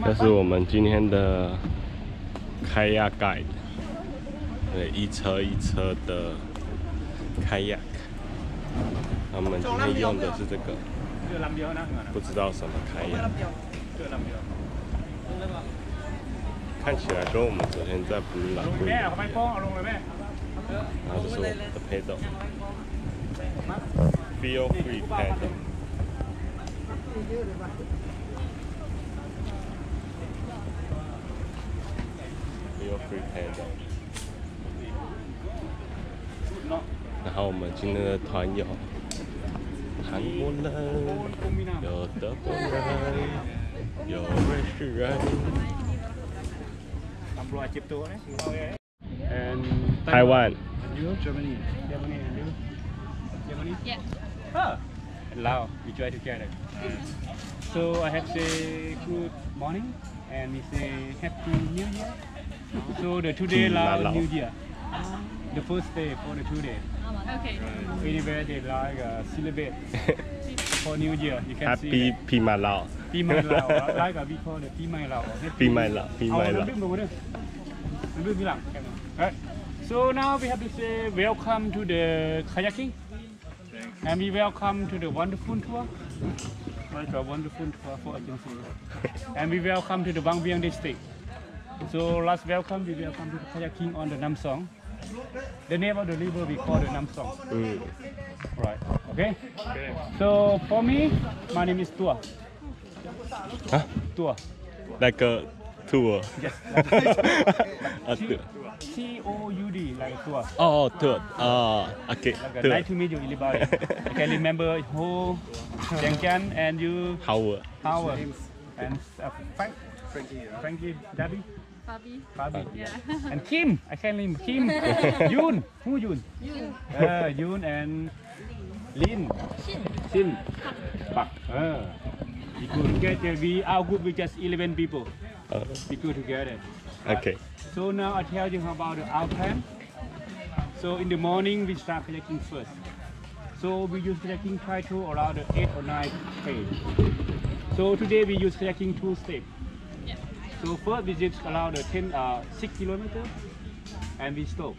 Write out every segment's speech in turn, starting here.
这是我们今天的kayak guide， 对，一车一车的 kayak。他们今天用的是这个，不知道什么 kayak， 看起来跟我们昨天在Blue Lagoon， 然后这是我们的 pedal，feel free paddle。Feel free paddle。然后我们今天的团友，韩国人，有德国人，有瑞士人。And Taiwan. And you? Germany. Germany and you? Germany? Yeah. Ah. And Laos. We try together. So I have say good morning and we say Happy New Year. So the 2 day Lao New Year. The first day for the 2 days. Okay. Anywhere they like celebrate for New Year. You can Happy see Pima Lao. Pima Lao. Like we call it Pima Lao. Pima Lao. Pima Lao. Right. So now we have to say welcome to the kayaking. And we welcome to the wonderful tour. Like a wonderful tour for agency. And we welcome to the Vang Vieng district. So last welcome, we welcome to the kayaking on the Nam Song. The name of the river we call the Nam Song. Right. Okay. So for me, my name is Tua. Huh? Tua. Like a tour. Yes. A tour. T-O-U-D, like a tour. Oh, tour. Okay. Like Tour. nice to meet you, everybody. I can remember Ho, Jiang and you, Howard. Howard, and Frankie, Daddy, Fabi, Yeah. and Kim. I can name Kim. Yoon. Who Yoon? Yoon and Lin. Shin. Pak. We go together. We our group with just 11 people. We go together. Okay. So now I tell you about our plan. So in the morning we start kayaking first. So we use kayaking try to around 8 or 9 days. So today we use kayaking 2 steps. Yeah. So first we just around 6 kilometers and we stop.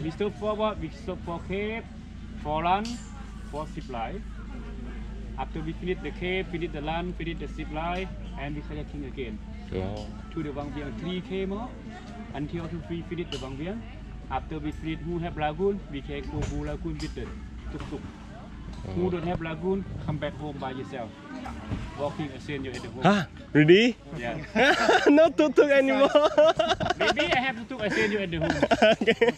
We stop forward, we stop for cave, for run, for zipline. After we finish the cave, finish the run, finish the zipline, and we kayaking again. To the Vang Vieng 3 more until we finish the Vang Vieng. After we finish who have lagoon, we can go to lagoon with the tuk-tuk. Who don't have lagoon, come back home by yourself. Walking ascend you at the home. Huh? Really? Yeah. No tuk-tuk anymore. Maybe I have to ascend you at the home. Okay.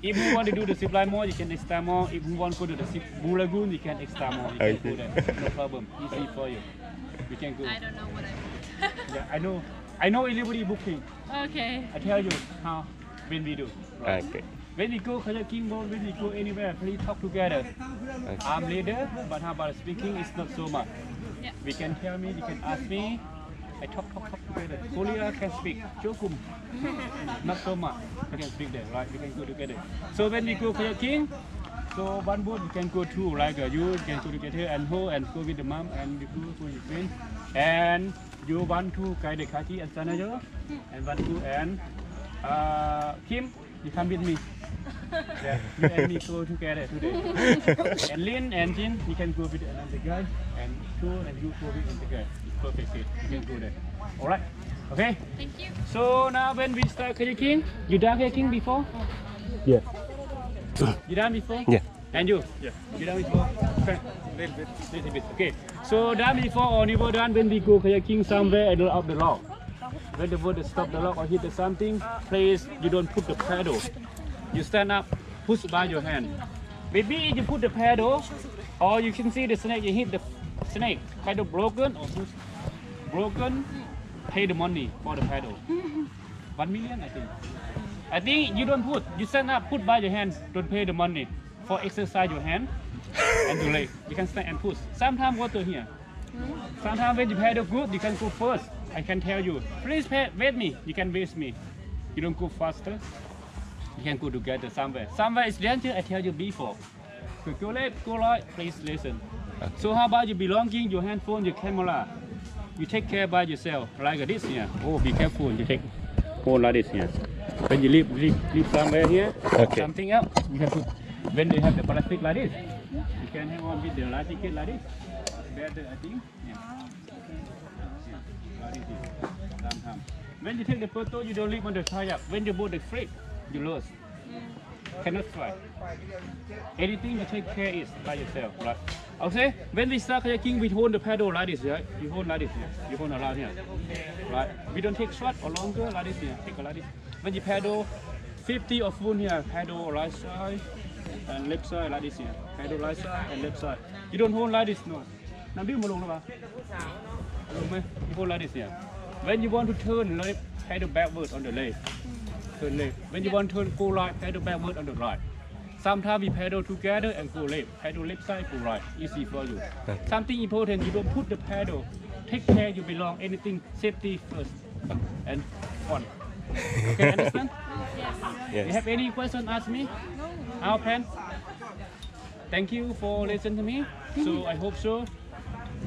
If you want to do the zipline more, you can extra more. If you want to go to the lagoon, you can extra more. You can go there. No problem. Easy for you. We can go. I don't know what I booked. Yeah, I know. I know everybody booking. Okay. I tell you how when we do. Right? Okay. When we go kayaking, when we go anywhere, please talk together. Okay. I'm leader, but how about speaking? It's not so much. Yeah. We can tell me, you can ask me. I talk together. Korea can speak. Chokum. Not so much. We can speak there, right? We can go together. So when we go kayaking, so one boat you can go through, like you can go together and go with the mom and you go with your friend. And you want to guide the Kaki and Sanayo, and want to and Kim, you come with me. Yeah, you and me go together today. And Lin and Jin, you can go with another guy, and two and you go with the guy. It's perfect fit. You can go there. All right. Okay. Thank you. So now when we start kayaking, you done kayaking before? Yeah. You done before? Yeah. And you? Yeah. You done before? Okay. Little bit. Okay. So done before or never done when we go kayaking somewhere and up the log. When the boat stop the log or hit something, please you don't put the paddle. You stand up, push by your hand. Maybe you put the paddle, or you can see the snake. You hit the snake. Paddle broken or push broken. Pay the money for the paddle. 1 million, I think. I think you don't put. You stand up, put by your hands. Don't pay the money for exercise your hand and your leg. You can stand and push. Sometimes water here. Sometimes when you paddle good, you can go first. I can tell you. Please wait me. You can wait me. You don't go faster. You can go together somewhere. Somewhere is danger. I tell you before. So go left, go right. Please listen. So how about your belonging, your handphone, your camera? You take care by yourself, like this here. Oh, be careful. You take phone like this here. When you leave somewhere here, Okay. something else, you can put. When they have the plastic like this, you can hang on with the life jacket like this. Better, I think. Yeah. Like this here. Sometimes. When you take the photo, you don't leave on the kayak. When you board the flip, you lose. Cannot fly. Anything you take care is by yourself, right? Okay. When we start kayaking, we hold the paddle like this, right? You hold like this here. You hold around here, right? We don't take short or longer like this here. Take like this. When you paddle, 50 or full here. Paddle right side and left side like this here. Paddle right side and left side. You don't hold like this, no. Now do more long, you hold like this here. When you want to turn left, paddle backwards on the left. Turn left. When you want to turn go right, paddle backward on the right. Sometimes we paddle together and go left. Paddle left side, go right. Easy for you. Something important, you don't put the paddle. Take care you belong. Anything safety first and fun. Okay, understand? Yes. You have any question? Ask me. Our plan. Thank you for listening to me. So I hope so.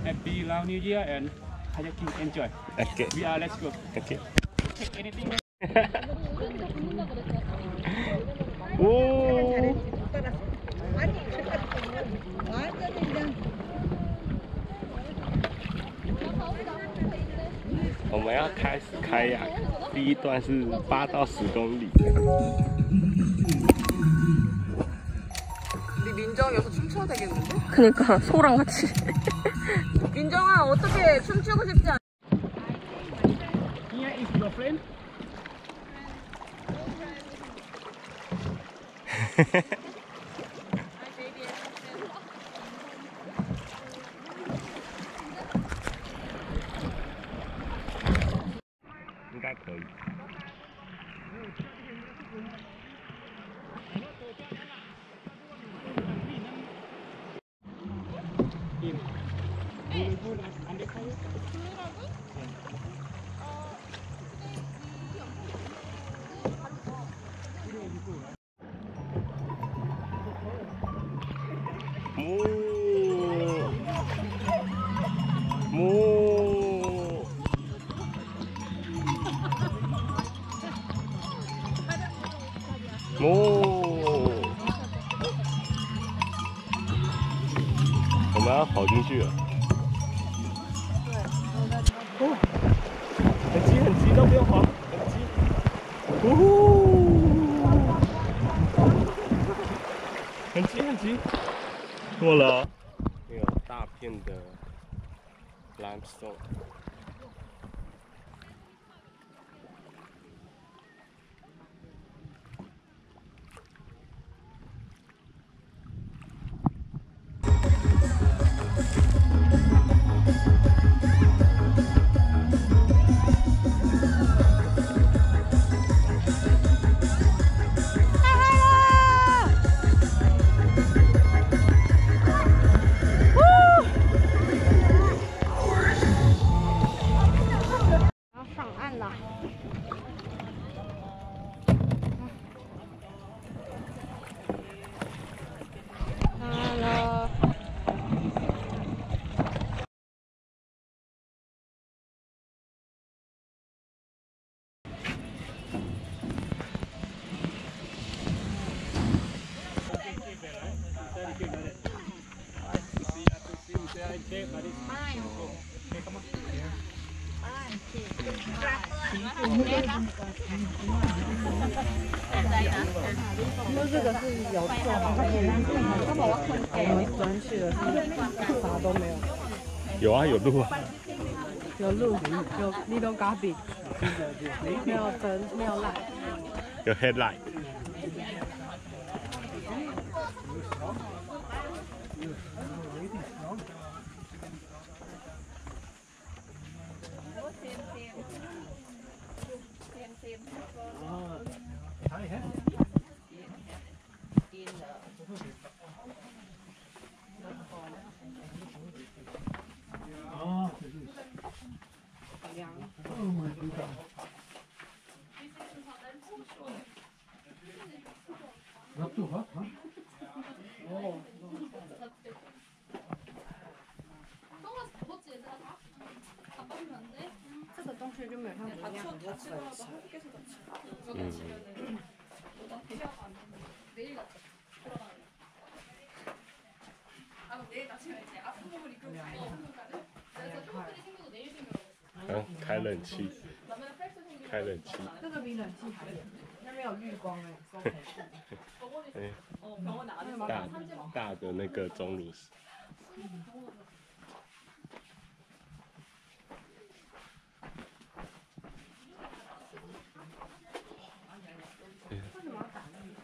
Happy Lao New Year and kayaking enjoy. Okay. We are let's go. Okay. Take anything. 오.我们要开始开呀，第一段是8到10公里。 우리 민정 여기서 춤춰도 되겠는데? 그니까 소랑 같이. 민정아 어떻게 춤추고 싶지 않아? Here is your friend.应该可以。我们要跑进去了。哦，很急很急，都不用滑，很急。呜呼，很急很急。过了，有大片的 limestone。 오因为这个是有做好，他把我捆起来，转去了，啥都没有。有啊，有路啊。有路，有 little garbage， 没有灯，没有 light， 有 headlight。这个东西就没有像别人一样很多层次。开冷气，开冷气。这个比冷气还冷，那没有绿光哎。大的那个钟乳石。为什么要打绿光？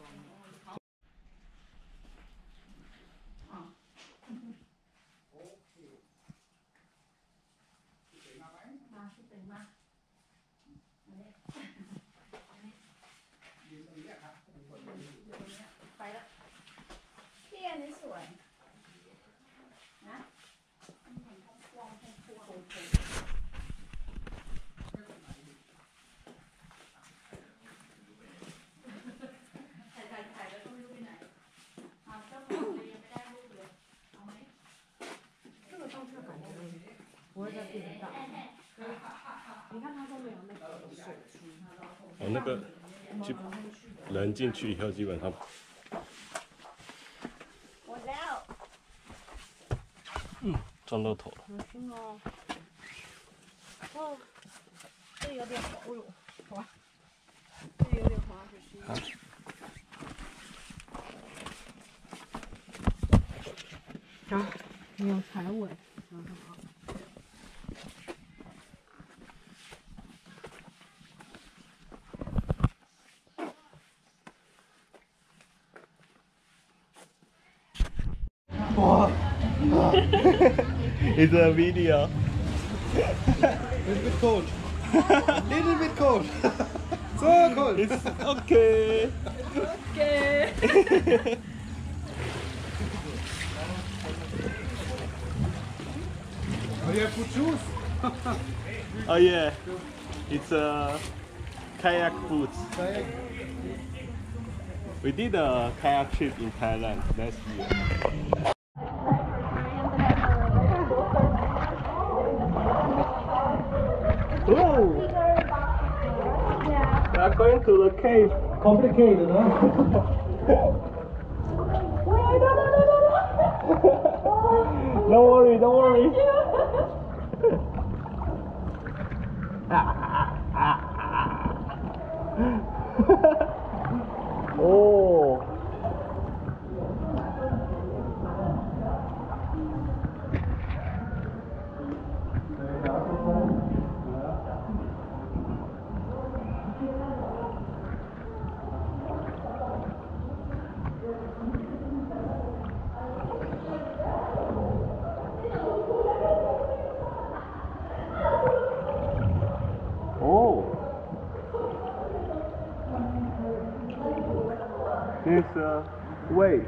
ไปแล้วพี่อันนี้สวยนะถ่ายแล้วก็ไม่รู้ไปไหนเจ้าของเลยยังไม่ได้รูปเลยเอาไหม这个动作感觉不会再变大，你看它都没有那个水珠。哦，那个就人进去以后，基本上。我แล้ว撞到头了。小心哦。哦，这里有点滑，哦呦，滑，这里有点滑，小心。好，没有踩稳，很好。哇！It's a video. Little bit cold. Little bit cold. So cold. It's okay. Okay. Oh, you have good shoes. Oh yeah, it's a kayak boots. Kayak. We did a kayak trip in Thailand last year. Oh! We are going to the cave. Complicated, huh? Don't worry, don't worry. Oh. There's a way.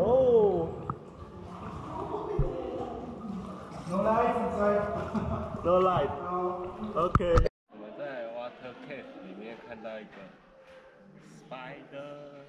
Oh. No light inside. No light. No. Okay. 我们在 water cave 里面看到一个 spider，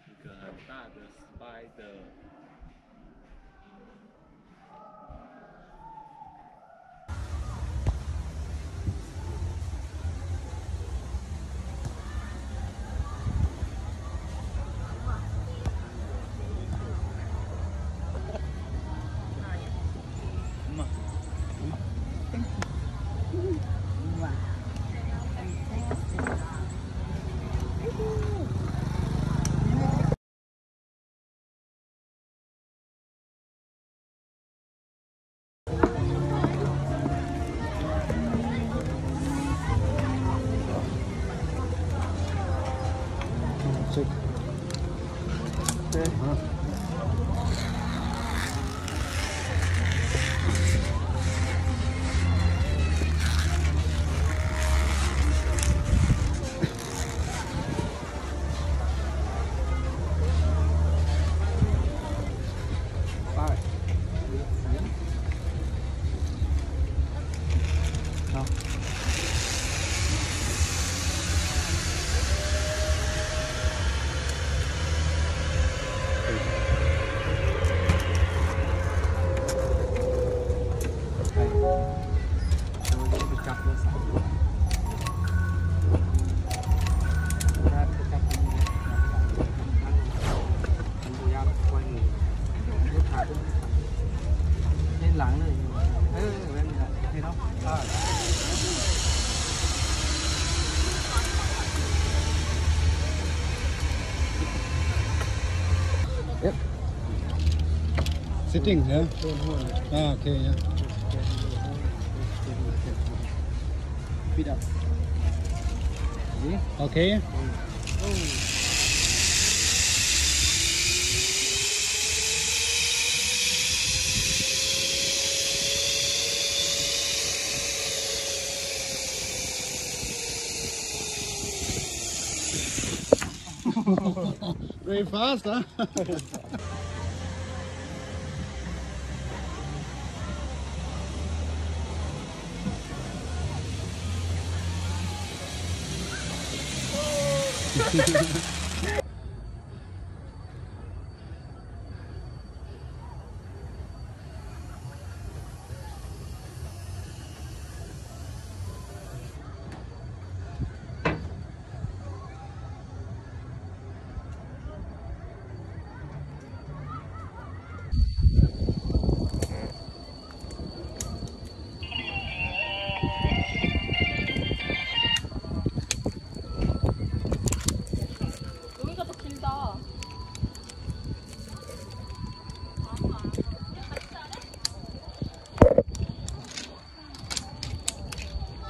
一个很大的 spider。Yep. Sitting, yeah? Ah, okay, yeah. Feet up. Okay. Very fast, huh? 여기가 더 길다.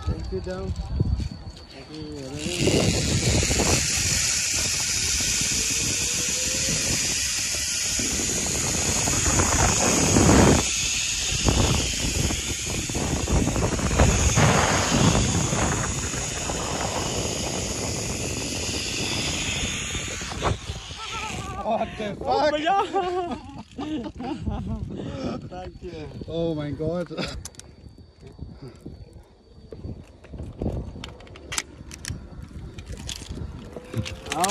Take it down. What the fuck? Thank you. Oh my god.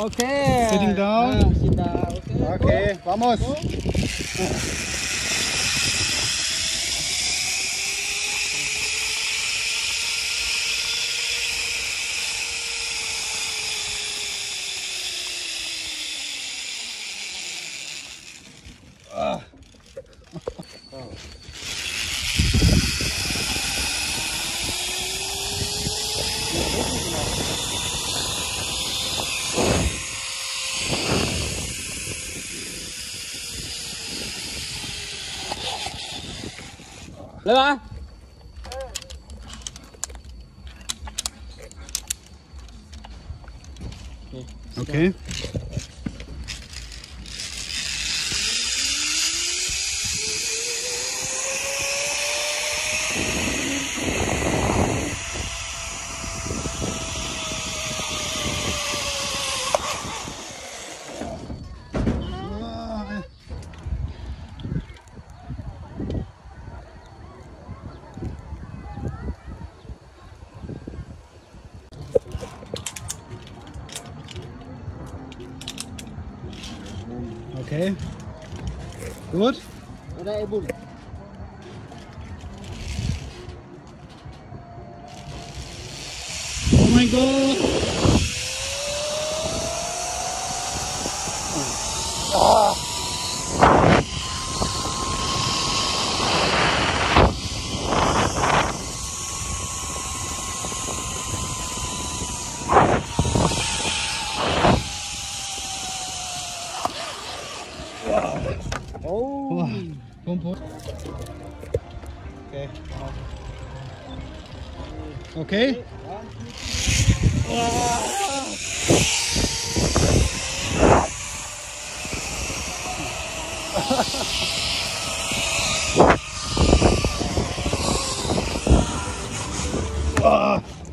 Okay. Sitting down. Sit down. Okay, vamos. Lên ba. Okay. Okay. Gut. Oder Ebul. Oh mein Gott. Oh. Pumpe. Okay. Okay.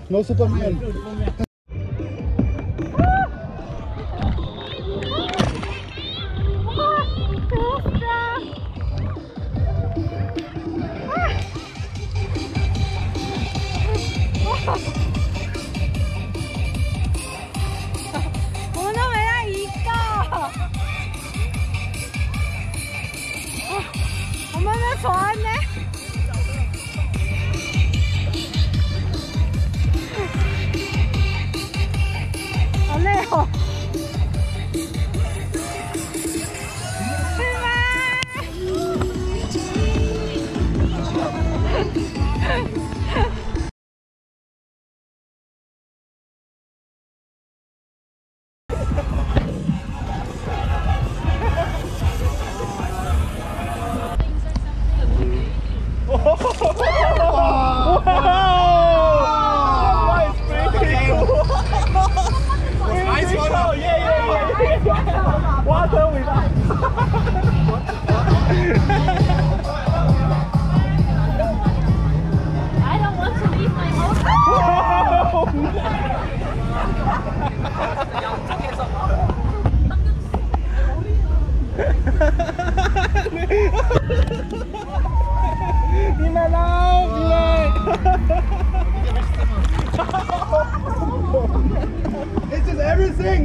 No Superman. I don't want to leave my This is everything.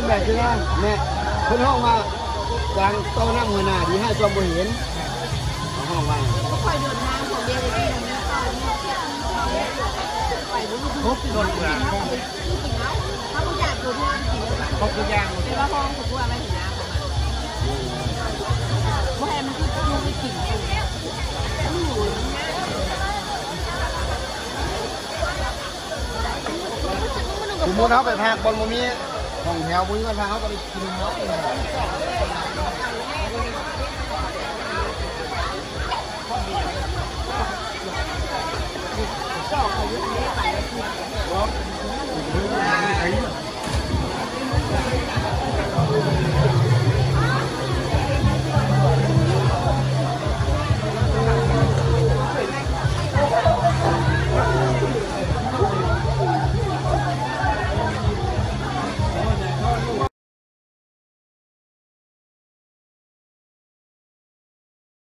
Mẹ chưa ra, mẹ, con hông mà đang to năm người nào thì hai cho bồi hiến, hông mà. Hút luôn là không có giang. Chúng muốn hấp về thang con một miếng. Còn heo với con heo có đi kiếm nó thì